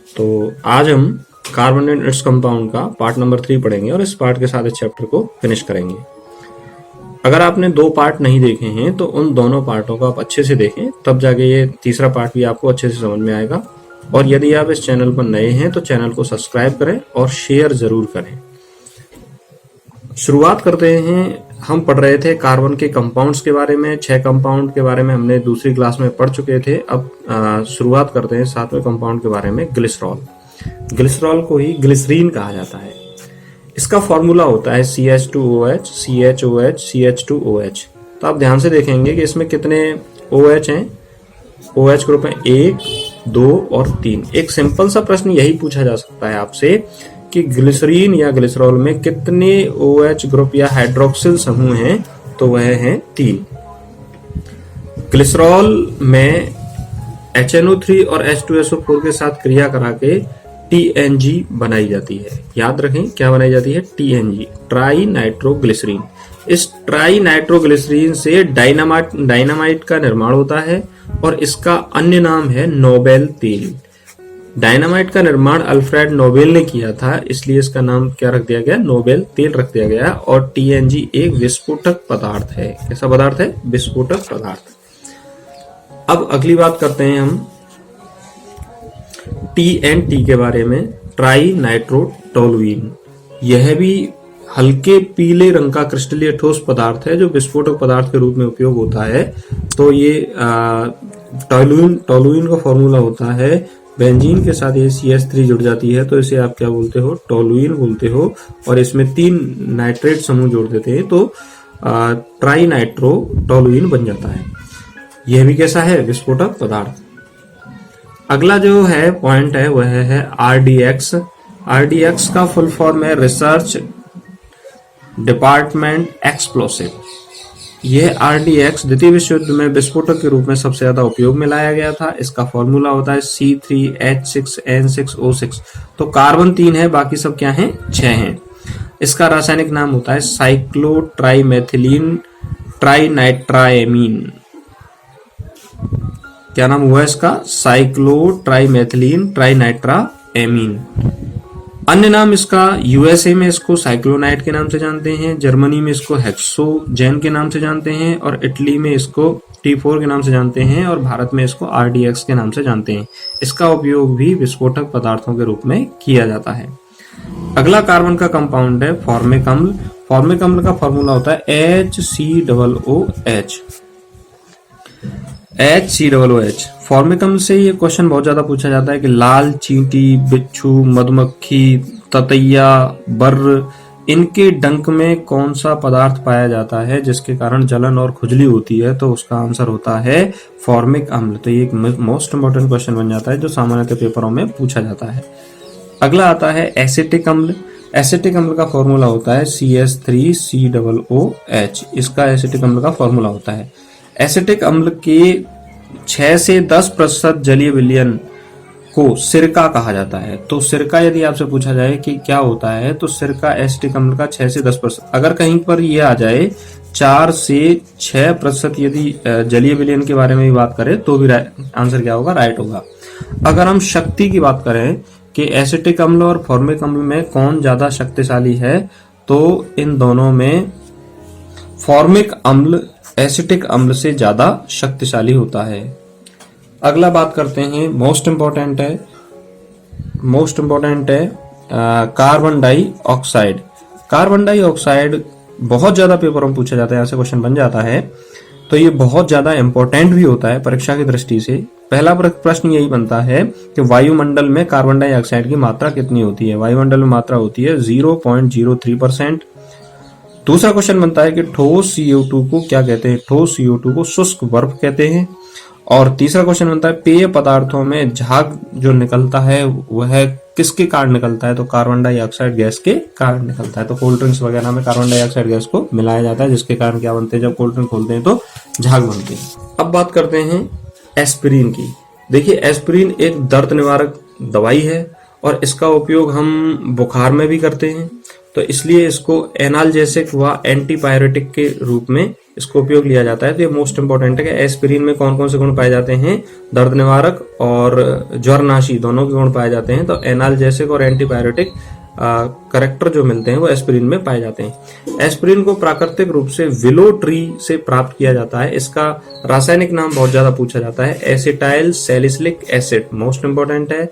तो आज हम कार्बन एंड इट्स कंपाउंड का पार्ट नंबर 3 पढ़ेंगे और इस पार्ट के साथ इस चैप्टर को फिनिश करेंगे। अगर आपने 2 पार्ट नहीं देखे हैं तो उन दोनों पार्टों को आप अच्छे से देखें, तब जाके ये तीसरा पार्ट भी आपको अच्छे से समझ में आएगा। और यदि आप इस चैनल पर नए हैं तो चैनल को सब्सक्राइब करें और शेयर जरूर करें। शुरुआत करते हैं। हम पढ़ रहे थे कार्बन के कंपाउंड्स के बारे में। 6 कंपाउंड के बारे में हमने दूसरी क्लास में पढ़ चुके थे। अब शुरुआत करते हैं 7वें कंपाउंड के बारे में, ग्लिसरॉल। ग्लिसरॉल को ही ग्लिसरीन कहा जाता है। इसका फॉर्मूला होता है CH2OH CHOH CH2OH। तो आप ध्यान से देखेंगे कि इसमें कितने OH हैं। OH ग्रुप है 1, 2 और 3। एक सिंपल सा प्रश्न यही पूछा जा सकता है आपसे कि ग्लिसरीन या ग्लिसरॉल में कितने OH ग्रुप या हाइड्रोक्सिल समूह हैं, तो वह हैं 3। ग्लिसरॉल में HNO3 और H2SO4 के साथ क्रिया करा के TNG बनाई जाती है। याद रखें क्या बनाई जाती है, TNG, ट्राई नाइट्रोग्लिसरीन। इस ट्राई नाइट्रोग्लिसरीन से डायनामाइट का निर्माण होता है और इसका अन्य नाम है नोबेल तेल। डायनामाइट का निर्माण अल्फ्रेड नोबेल ने किया था, इसलिए इसका नाम क्या रख दिया गया, नोबेल तेल रख दिया गया। और TNG एक विस्फोटक पदार्थ है। कैसा पदार्थ है, विस्फोटक पदार्थ। अब अगली बात करते हैं हम TNT के बारे में, ट्राई नाइट्रोटोलुइन। यह भी हल्के पीले रंग का क्रिस्टलीय ठोस पदार्थ है जो विस्फोटक पदार्थ के रूप में उपयोग होता है। तो ये टोलुइन का फॉर्मूला होता है, बेंजीन के साथ ये CH3 जुड़ जाती है तो इसे आप क्या बोलते हो, टोलुइन बोलते हो। और इसमें 3 नाइट्रेट समूह जोड़ देते हैं तो ट्राई नाइट्रोटोलुइन बन जाता है। यह भी कैसा है, विस्फोटक पदार्थ। अगला जो है पॉइंट है वह है RDX। RDX का फुल फॉर्म है रिसर्च डिपार्टमेंट एक्सप्लोसिव। यह RDX द्वितीय विश्व युद्ध में विस्फोटक के रूप में सबसे ज्यादा उपयोग में लाया गया था। इसका फॉर्मूला होता है C3H6N6O6। तो कार्बन 3 है, बाकी सब क्या हैं, 6 हैं। इसका रासायनिक नाम होता है साइक्लोट्राइमेथिलीन ट्राइनाइट्राएमीन। क्या नाम हुआ इसका, साइक्लोट्राइमेथिलीन ट्राइनाइट्राएमीन। अन्य नाम इसका, USA में इसको साइक्लोनाइट के नाम से जानते हैं, जर्मनी में इसको हेक्सोजेन के नाम से जानते हैं, और इटली में इसको T4 के नाम से जानते हैं, और भारत में इसको RDX के नाम से जानते हैं। इसका उपयोग भी विस्फोटक पदार्थों के रूप में किया जाता है। अगला कार्बन का कंपाउंड है फॉर्मिक अम्ल। फॉर्मिक अम्ल का फॉर्मूला होता है HCOOH। HCOOH। फॉर्मिक अम्ल से ये क्वेश्चन बहुत ज्यादा पूछा जाता है कि लाल चींटी, बिच्छू, मधुमक्खी, ततैया, बर्र, इनके डंक में कौन सा पदार्थ पाया जाता है जिसके कारण जलन और खुजली होती है, तो उसका आंसर होता है फॉर्मिक अम्ल। तो ये एक मोस्ट इंपोर्टेंट क्वेश्चन बन जाता है जो सामान्यतः पेपरों में पूछा जाता है। अगला आता है एसिटिक अम्ल। एसिटिक अम्ल का फॉर्मूला होता है CH3COOH। इसका एसिटिक अम्ल का फॉर्मूला होता है। एसिटिक अम्ल के 6 से 10% जलीय विलयन को सिरका कहा जाता है। तो सिरका यदि आपसे पूछा जाए कि क्या होता है, तो सिरका एसिटिक अम्ल का 6 से 10%। अगर कहीं पर ये आ जाए 4 से 6% यदि जलीय विलयन के बारे में भी बात करें तो भी आंसर क्या होगा, राइट होगा। अगर हम शक्ति की बात करें कि एसिटिक अम्ल और फॉर्मिक अम्ल में कौन ज्यादा शक्तिशाली है, तो इन दोनों में फॉर्मिक अम्ल एसिटिक अम्ल से ज्यादा शक्तिशाली होता है। अगला बात करते हैं, मोस्ट इंपॉर्टेंट है कार्बन डाइऑक्साइड। कार्बन डाइऑक्साइड बहुत ज्यादा पेपरों में पूछा जाता है, यहाँ से क्वेश्चन बन जाता है। तो ये बहुत ज्यादा इंपॉर्टेंट भी होता है परीक्षा की दृष्टि से। पहला प्रश्न यही बनता है कि वायुमंडल में कार्बन डाइऑक्साइड की मात्रा कितनी होती है। वायुमंडल में मात्रा होती है 0.03%। दूसरा क्वेश्चन बनता है कि ठोस CO2 को क्या कहते हैं। ठोस CO2 को शुष्क बर्फ कहते हैं। और तीसरा क्वेश्चन बनता है पेय पदार्थों में झाग जो निकलता है वह किसके कारण निकलता है, तो कार्बन डाइऑक्साइड गैस के कारण निकलता है। तो कोल्ड ड्रिंक्स वगैरह में कार्बन डाइऑक्साइड गैस को मिलाया जाता है, जिसके कारण क्या बनते हैं, जब कोल्ड ड्रिंक खोलते हैं तो झाग बनते हैं। अब बात करते हैं एस्पिरिन की। देखिए एस्पिरिन एक दर्द निवारक दवाई है और इसका उपयोग हम बुखार में भी करते हैं, तो इसलिए इसको एनाल्जेसिक व एंटीपायरेटिक के रूप में इसको उपयोग लिया जाता है। तो ये मोस्ट इंपॉर्टेंट है कि एस्पिरिन में कौन कौन से गुण पाए जाते हैं, दर्द निवारक और ज्वरनाशी दोनों के गुण पाए जाते हैं। तो एनाल्जेसिक और एंटीपायरेटिक करेक्टर जो मिलते हैं वो एस्पिरिन में पाए जाते हैं। एस्पिरिन को प्राकृतिक रूप से विलो ट्री से प्राप्त किया जाता है। इसका रासायनिक नाम बहुत ज्यादा पूछा जाता है, acetyl salicylic acid. Most important है,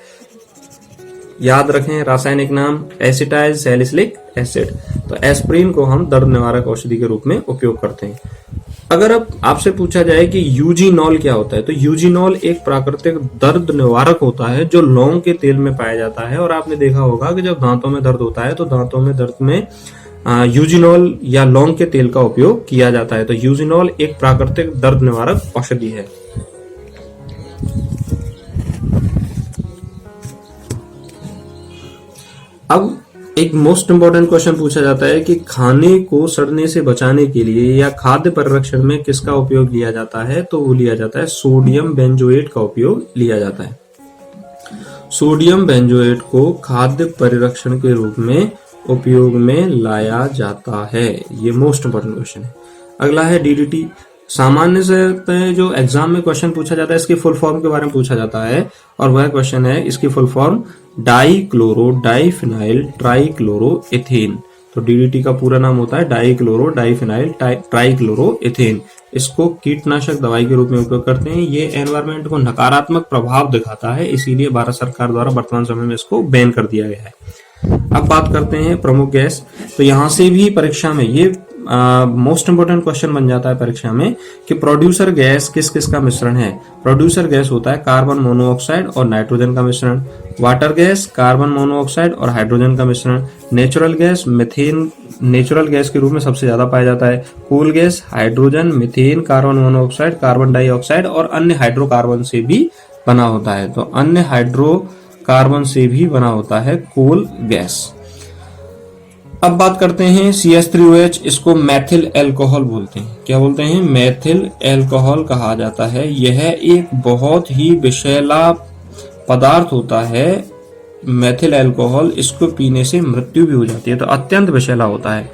याद रखें रासायनिक नाम एसिटाइल सैलिसिलिक एसिड। तो एस्पिरिन को हम दर्द निवारक औषधि के रूप में उपयोग करते हैं। अगर अब आपसे पूछा जाए कि यूजीनॉल क्या होता है, तो यूजीनॉल एक प्राकृतिक दर्द निवारक होता है जो लौंग के तेल में पाया जाता है। और आपने देखा होगा कि जब दांतों में दर्द होता है तो दांतों में दर्द में यूजीनॉल या लौंग के तेल का उपयोग किया जाता है। तो यूजीनॉल एक प्राकृतिक दर्द निवारक औषधि है। अब एक मोस्ट इंपॉर्टेंट क्वेश्चन पूछा जाता है कि खाने को सड़ने से बचाने के लिए या खाद्य परिरक्षण में किसका उपयोग लिया जाता है, तो वो लिया जाता है सोडियम बेंजोएट का उपयोग लिया जाता है। सोडियम बेंजोएट को खाद्य परिरक्षण के रूप में उपयोग में लाया जाता है। ये मोस्ट इंपॉर्टेंट क्वेश्चन है। अगला है डीडीटी। सामान्य से जो एग्जाम में क्वेश्चन पूछा जाता है इसकी फुल फॉर्म के बारे में पूछा जाता है, और वह क्वेश्चन है इसकी फुल फॉर्म डाइक्लोरो डाइफिनाइल ट्राइक्लोरोएथेन। तो डीडीटी का पूरा नाम होता है डाइक्लोरो डाइफिनाइल ट्राइक्लोरोएथेन। इसको कीटनाशक दवाई के रूप में उपयोग करते हैं। ये एनवायरमेंट को नकारात्मक प्रभाव दिखाता है, इसीलिए भारत सरकार द्वारा वर्तमान समय में इसको बैन कर दिया गया है। अब बात करते हैं प्रमुख गैस। तो यहां से भी परीक्षा में ये मोस्ट इंपोर्टेंट क्वेश्चन बन जाता है परीक्षा में कि प्रोड्यूसर गैस किस किस का मिश्रण है। प्रोड्यूसर गैस होता है कार्बन मोनोऑक्साइड और नाइट्रोजन का मिश्रण। वाटर गैस कार्बन मोनोऑक्साइड और हाइड्रोजन का मिश्रण। Natural gas methane natural gas के रूप में सबसे ज्यादा पाया जाता है। Cool gas hydrogen, methane, carbon monoxide, carbon dioxide और अन्य हाइड्रोकार्बन से भी बना होता है। तो अन्य हाइड्रोकार्बन से भी बना होता है कोल गैस। अब बात करते हैं CH3OH। इसको मैथिल अल्कोहल बोलते हैं। क्या बोलते हैं? मैथिल अल्कोहल कहा जाता है। यह एक बहुत ही विषैला पदार्थ होता है मैथिल अल्कोहल। इसको पीने से मृत्यु भी हो जाती है, तो अत्यंत विषैला होता है।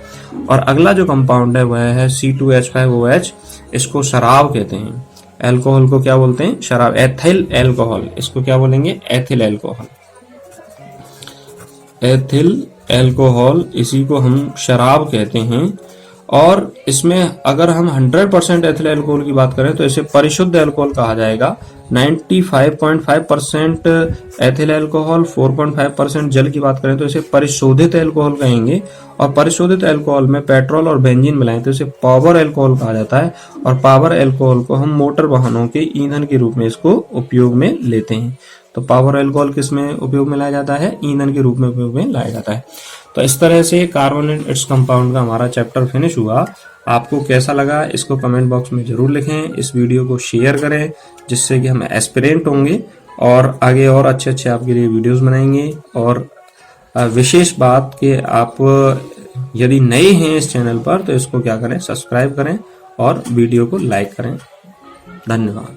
और अगला जो कंपाउंड है वह है C2H5OH। इसको शराब कहते हैं। अल्कोहल को क्या बोलते हैं? शराब। एथिल अल्कोहल, इसको क्या बोलेंगे? Ethyl alcohol. एथिल अल्कोहल, इसी को हम शराब कहते हैं। और इसमें अगर हम 100% एथिल अल्कोहल की बात करें तो इसे परिशुद्ध अल्कोहल कहा जाएगा। 95.5% एथिल अल्कोहल, 4.5% जल की बात करें तो इसे परिशोधित अल्कोहल कहेंगे। और परिशोधित अल्कोहल में पेट्रोल और बेंजीन मिलाएं तो इसे पावर अल्कोहल कहा जाता है। और पावर अल्कोहल को हम मोटर वाहनों के ईंधन के रूप में इसको उपयोग में लेते हैं। तो पावर अल्कोहल किस में उपयोग में लाया जाता है? ईंधन के रूप में उपयोग में लाया जाता है। तो इस तरह से कार्बन एंड इट्स कंपाउंड का हमारा चैप्टर फिनिश हुआ। आपको कैसा लगा इसको कमेंट बॉक्स में जरूर लिखें। इस वीडियो को शेयर करें जिससे कि हम एस्पिरेंट होंगे और आगे और अच्छे अच्छे आपके लिए वीडियोस बनाएंगे। और विशेष बात कि आप यदि नए हैं इस चैनल पर तो इसको क्या करें? सब्सक्राइब करें और वीडियो को लाइक करें। धन्यवाद।